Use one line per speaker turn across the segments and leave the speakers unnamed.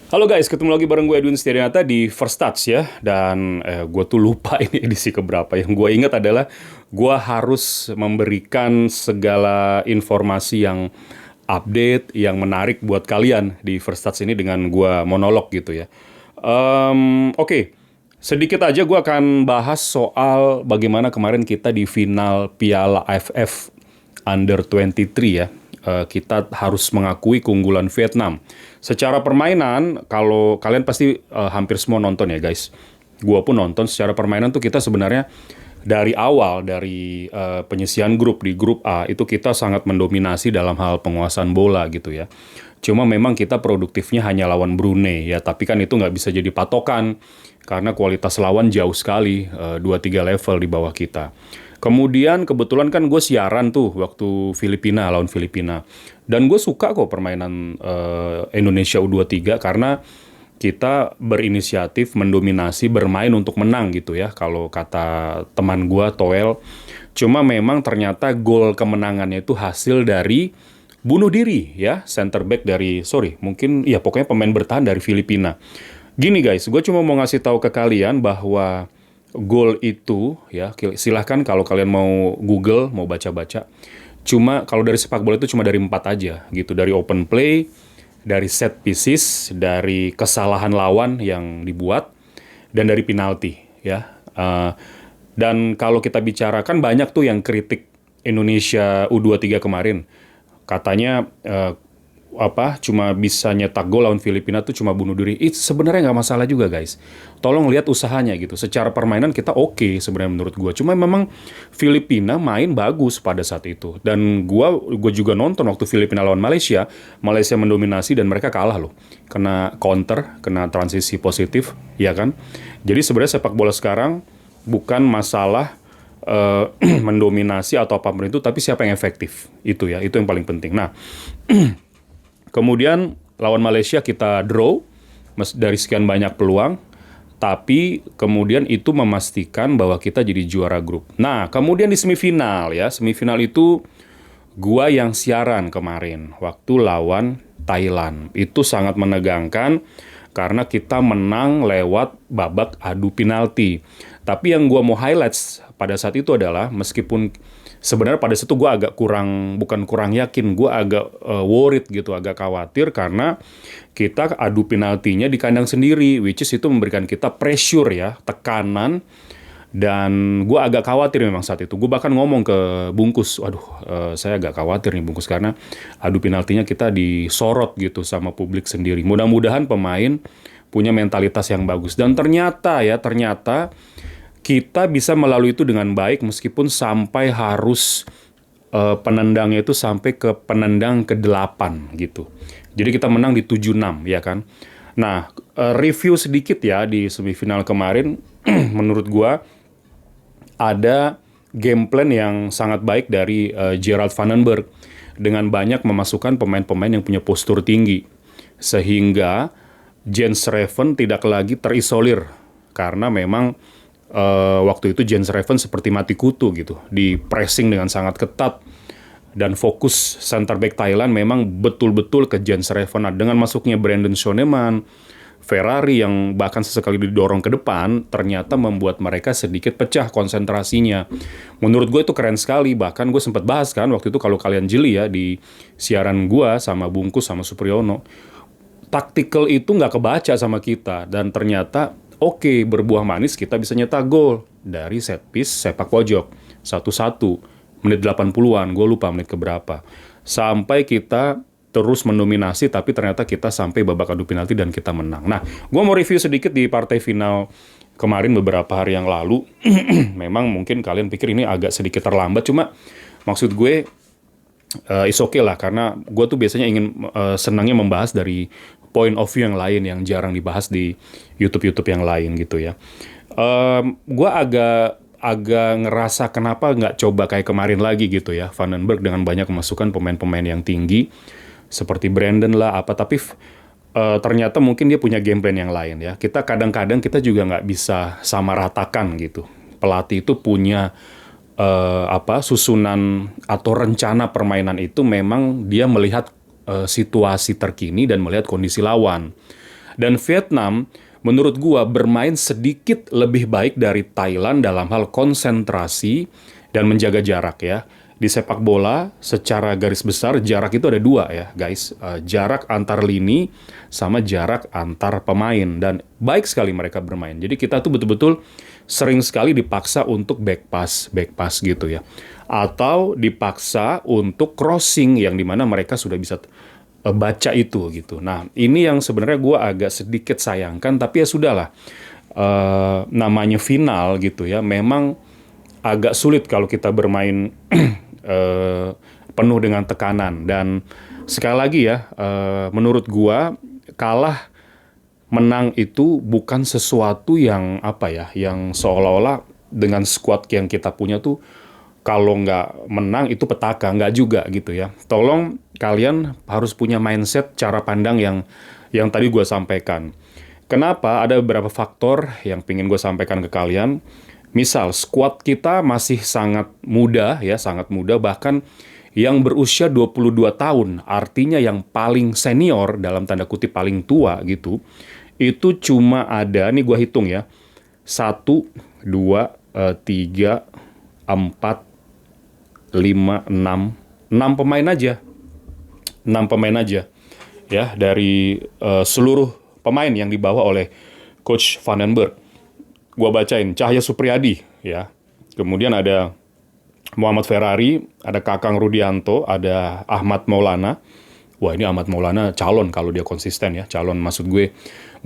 Halo guys, ketemu lagi bareng gue Edwin Setiadianata di First Touch ya. Dan gue tuh lupa ini edisi keberapa. Yang gue ingat adalah gue harus memberikan segala informasi yang update, yang menarik buat kalian di First Touch ini dengan gue monolog gitu ya. Oke, sedikit aja gue akan bahas soal bagaimana kemarin kita di final Piala AFF Under 23 ya. Kita harus mengakui keunggulan Vietnam. Secara permainan, kalau kalian pasti hampir semua nonton ya guys. Gua pun nonton. Secara permainan tuh kita sebenarnya dari awal, dari penyisian grup di grup A, itu kita sangat mendominasi dalam hal penguasaan bola gitu ya. Cuma memang kita produktifnya hanya lawan Brunei ya, tapi kan itu nggak bisa jadi patokan karena kualitas lawan jauh sekali, 2-3 level di bawah kita. Kemudian kebetulan kan gue siaran tuh waktu Filipina lawan Filipina. Dan gue suka kok permainan Indonesia U23 karena kita berinisiatif, mendominasi, bermain untuk menang gitu ya. Kalau kata teman gue, Toel. Cuma memang ternyata gol kemenangannya itu hasil dari bunuh diri ya. Center back dari, mungkin ya pokoknya pemain bertahan dari Filipina. Gini guys, gue cuma mau ngasih tahu ke kalian bahwa gol itu ya silahkan kalau kalian mau Google, mau baca-baca. Cuma kalau dari sepak bola itu cuma dari 4 aja gitu. Dari open play, dari set pieces, dari kesalahan lawan yang dibuat, dan dari penalti ya. Dan kalau kita bicarakan banyak tuh yang kritik Indonesia U23 kemarin. Katanya cuma bisa nyetak gol lawan Filipina tuh cuma bunuh diri. Itu sebenarnya nggak masalah juga guys. Tolong lihat usahanya gitu. Secara permainan kita oke sebenarnya menurut gua. Cuma memang Filipina main bagus pada saat itu. Dan gua juga nonton waktu Filipina lawan Malaysia. Malaysia mendominasi dan mereka kalah loh. Kena counter, kena transisi positif, ya kan? Jadi sebenarnya sepak bola sekarang bukan masalah mendominasi atau apapun itu, tapi siapa yang efektif. Itu ya, itu yang paling penting. Nah, kemudian lawan Malaysia kita draw dari sekian banyak peluang, tapi kemudian itu memastikan bahwa kita jadi juara grup. Nah, kemudian di semifinal ya, semifinal itu gua yang siaran kemarin waktu lawan Thailand. Itu sangat menegangkan karena kita menang lewat babak adu penalti. Tapi yang gua mau highlights pada saat itu adalah meskipun sebenarnya pada situ gue agak bukan kurang yakin, gue agak worried gitu, agak khawatir karena kita adu penaltinya di kandang sendiri, which is itu memberikan kita pressure ya, tekanan, dan gue agak khawatir memang saat itu. Gue bahkan ngomong ke Bungkus, saya agak khawatir nih Bungkus karena adu penaltinya kita disorot gitu sama publik sendiri. Mudah-mudahan pemain punya mentalitas yang bagus, dan ternyata kita bisa melalui itu dengan baik meskipun sampai harus penendangnya itu sampai ke penendang ke-8 gitu. Jadi kita menang di 7-6 ya kan. Nah, review sedikit ya di semifinal kemarin menurut gua ada game plan yang sangat baik dari Gerald Vandenberg dengan banyak memasukkan pemain-pemain yang punya postur tinggi sehingga Jens Raven tidak lagi terisolir karena memang waktu itu Jens Raven seperti mati kutu gitu, di pressing dengan sangat ketat dan fokus center back Thailand memang betul-betul ke Jens Raven. Nah, dengan masuknya Brandon Shoneman, Ferrari yang bahkan sesekali didorong ke depan, ternyata membuat mereka sedikit pecah konsentrasinya. Menurut gue itu keren sekali, bahkan gue sempat bahas kan waktu itu kalau kalian jeli ya di siaran gue sama Bungkus sama Supriyono, tactical itu nggak kebaca sama kita dan ternyata oke, berbuah manis kita bisa nyetak gol dari set piece sepak pojok 1-1 menit 80-an, gue lupa menit keberapa. Sampai kita terus mendominasi tapi ternyata kita sampai babak adu penalti dan kita menang. Nah, gue mau review sedikit di partai final kemarin beberapa hari yang lalu. Memang mungkin kalian pikir ini agak sedikit terlambat, cuma maksud gue is okay lah karena gue tuh biasanya ingin senangnya membahas dari point of view yang lain yang jarang dibahas di YouTube yang lain gitu ya. Gue agak ngerasa kenapa nggak coba kayak kemarin lagi gitu ya, Vandenberg dengan banyak memasukkan pemain-pemain yang tinggi seperti Brandon lah tapi ternyata mungkin dia punya game plan yang lain ya. Kita kadang-kadang kita juga nggak bisa sama ratakan gitu. Pelatih itu punya susunan atau rencana permainan itu memang dia melihat situasi terkini dan melihat kondisi lawan. Dan Vietnam menurut gua bermain sedikit lebih baik dari Thailand dalam hal konsentrasi dan menjaga jarak ya. Di sepak bola secara garis besar jarak itu ada dua ya guys. Jarak antar lini sama jarak antar pemain, dan baik sekali mereka bermain. Jadi kita tuh betul-betul sering sekali dipaksa untuk back pass gitu ya. Atau dipaksa untuk crossing yang dimana mereka sudah bisa baca itu gitu. Nah ini yang sebenarnya gue agak sedikit sayangkan, tapi ya sudahlah. Namanya final gitu ya, memang agak sulit kalau kita bermain penuh dengan tekanan. Dan sekali lagi ya, menurut gua kalah menang itu bukan sesuatu yang apa ya, yang seolah-olah dengan squad yang kita punya tuh kalau nggak menang itu petaka, nggak juga gitu ya. Tolong kalian harus punya mindset cara pandang yang tadi gua sampaikan. Kenapa? Ada beberapa faktor yang pengen gue sampaikan ke kalian. Misal, squad kita masih sangat muda ya, sangat muda, bahkan yang berusia 22 tahun, artinya yang paling senior, dalam tanda kutip paling tua gitu, itu cuma ada, nih gue hitung ya, 1, 2, 3, 4, 5, 6, 6 pemain aja. 6 pemain aja ya, dari seluruh pemain yang dibawa oleh Coach Vandenberg. Gua bacain, Cahya Supriyadi, ya. Kemudian ada Muhammad Ferrari, ada Kakang Rudianto, ada Ahmad Maulana. Wah, ini Ahmad Maulana calon kalau dia konsisten ya. Calon, maksud gue,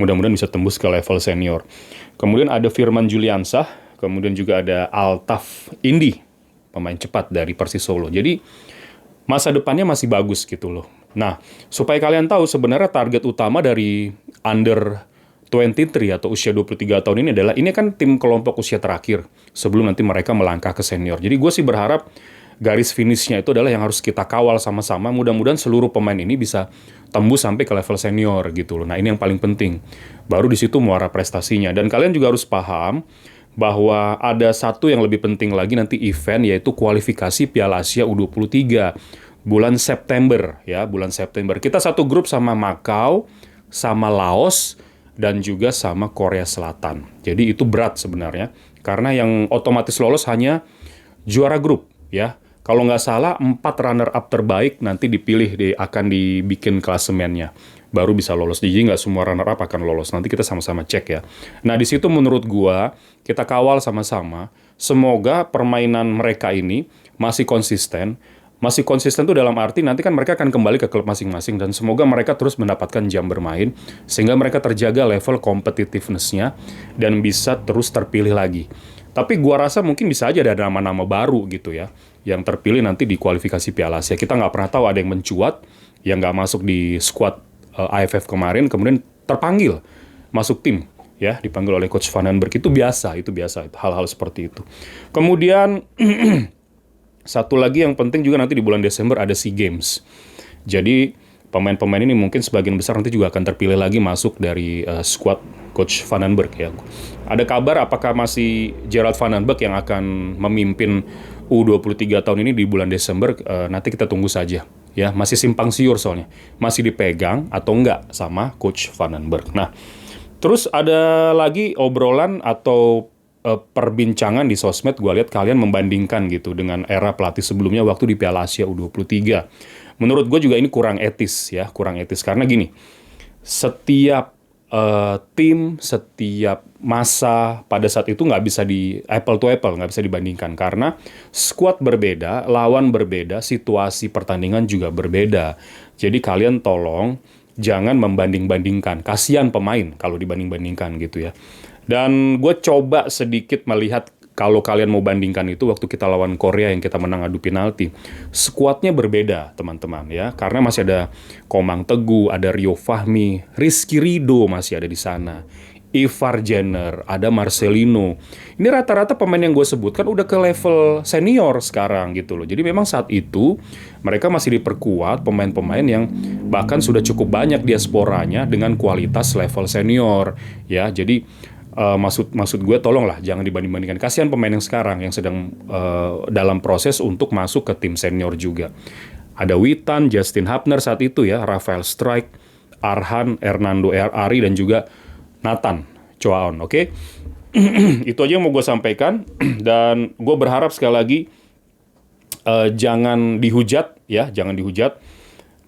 mudah-mudahan bisa tembus ke level senior. Kemudian ada Firman Juliansah, kemudian juga ada Altaf Indi, pemain cepat dari Persis Solo. Jadi, masa depannya masih bagus gitu loh. Nah, supaya kalian tahu sebenarnya target utama dari under 23 atau usia 23 tahun ini adalah, ini kan tim kelompok usia terakhir sebelum nanti mereka melangkah ke senior. Jadi gue sih berharap garis finishnya itu adalah yang harus kita kawal sama-sama. Mudah-mudahan seluruh pemain ini bisa tembus sampai ke level senior gitu loh. Nah ini yang paling penting. Baru di situ muara prestasinya. Dan kalian juga harus paham bahwa ada satu yang lebih penting lagi nanti event, yaitu kualifikasi Piala Asia U23 bulan September ya, bulan September. Kita satu grup sama Macau, sama Laos, dan juga sama Korea Selatan. Jadi itu berat sebenarnya, karena yang otomatis lolos hanya juara grup ya. Kalau nggak salah 4 runner-up terbaik nanti dipilih, akan dibikin klasemennya, baru bisa lolos. Jadi nggak semua runner-up akan lolos. Nanti kita sama-sama cek ya. Nah di situ menurut gua kita kawal sama-sama. Semoga permainan mereka ini masih konsisten. Masih konsisten tuh dalam arti nanti kan mereka akan kembali ke klub masing-masing, dan semoga mereka terus mendapatkan jam bermain sehingga mereka terjaga level competitiveness-nya dan bisa terus terpilih lagi. Tapi gua rasa mungkin bisa aja ada nama-nama baru gitu ya yang terpilih nanti di kualifikasi Piala Asia. Kita nggak pernah tahu, ada yang mencuat yang nggak masuk di squad AFF kemarin kemudian terpanggil masuk tim ya, dipanggil oleh Coach Vandenberg. Itu biasa hal-hal seperti itu. Kemudian satu lagi yang penting juga, nanti di bulan Desember ada SEA Games. Jadi pemain-pemain ini mungkin sebagian besar nanti juga akan terpilih lagi masuk dari squad Coach Vandenberg ya. Ada kabar apakah masih Gerald Vandenberg yang akan memimpin U23 tahun ini di bulan Desember? Nanti kita tunggu saja ya. Masih simpang siur soalnya. Masih dipegang atau enggak sama Coach Vandenberg. Nah, terus ada lagi obrolan atau perbincangan di sosmed, gue lihat kalian membandingkan gitu dengan era pelatih sebelumnya waktu di Piala Asia U23. Menurut gue juga ini kurang etis ya, kurang etis. Karena gini, setiap tim, setiap masa pada saat itu nggak bisa di apple to apple, nggak bisa dibandingkan. Karena squad berbeda, lawan berbeda, situasi pertandingan juga berbeda. Jadi kalian tolong jangan membanding-bandingkan. Kasihan pemain kalau dibanding-bandingkan gitu ya. Dan gue coba sedikit melihat, kalau kalian mau bandingkan itu waktu kita lawan Korea yang kita menang adu penalti, skuadnya berbeda teman-teman ya, karena masih ada Komang Teguh, ada Rio Fahmi, Rizky Ridho masih ada di sana, Ivar Jenner, ada Marcelino. Ini rata-rata pemain yang gue sebutkan udah ke level senior sekarang gitu loh. Jadi memang saat itu mereka masih diperkuat pemain-pemain yang bahkan sudah cukup banyak diasporanya dengan kualitas level senior ya. Jadi maksud gue tolonglah jangan dibanding-bandingkan. Kasihan pemain yang sekarang yang sedang dalam proses untuk masuk ke tim senior juga. Ada Witan, Justin Hapner saat itu ya, Rafael Strijk, Arhan, Hernando Ari, dan juga Nathan Choaon, oke? Itu aja yang mau gue sampaikan, dan gue berharap sekali lagi jangan dihujat, ya, jangan dihujat.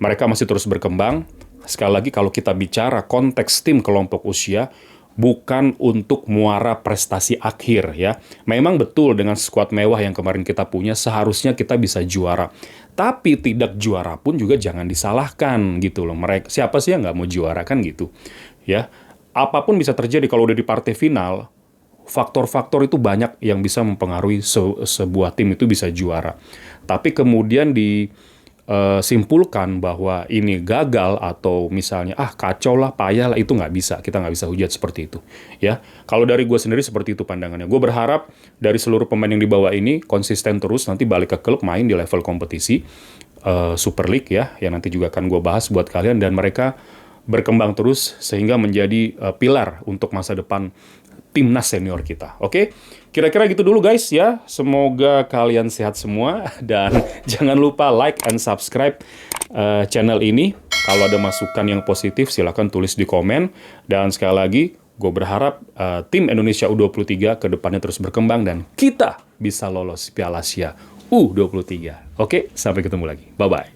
Mereka masih terus berkembang. Sekali lagi, kalau kita bicara konteks tim kelompok usia, bukan untuk muara prestasi akhir, ya. Memang betul dengan skuad mewah yang kemarin kita punya, seharusnya kita bisa juara. Tapi tidak juara pun juga jangan disalahkan, gitu loh. Mereka, siapa sih yang nggak mau juara, kan gitu, ya. Apapun bisa terjadi kalau udah di partai final. Faktor-faktor itu banyak yang bisa mempengaruhi sebuah tim itu bisa juara. Tapi kemudian disimpulkan bahwa ini gagal atau misalnya kacau lah, payah lah, itu nggak bisa. Kita nggak bisa hujat seperti itu. Ya, kalau dari gue sendiri seperti itu pandangannya. Gue berharap dari seluruh pemain yang dibawa ini konsisten terus, nanti balik ke klub main di level kompetisi Super League, ya, yang nanti juga akan gue bahas buat kalian, dan mereka berkembang terus sehingga menjadi pilar untuk masa depan timnas senior kita. Oke? Kira-kira gitu dulu guys ya. Semoga kalian sehat semua dan jangan lupa like and subscribe channel ini. Kalau ada masukan yang positif silahkan tulis di komen, dan sekali lagi gue berharap tim Indonesia U23 ke depannya terus berkembang dan kita bisa lolos Piala Asia U23. Oke, sampai ketemu lagi. Bye-bye.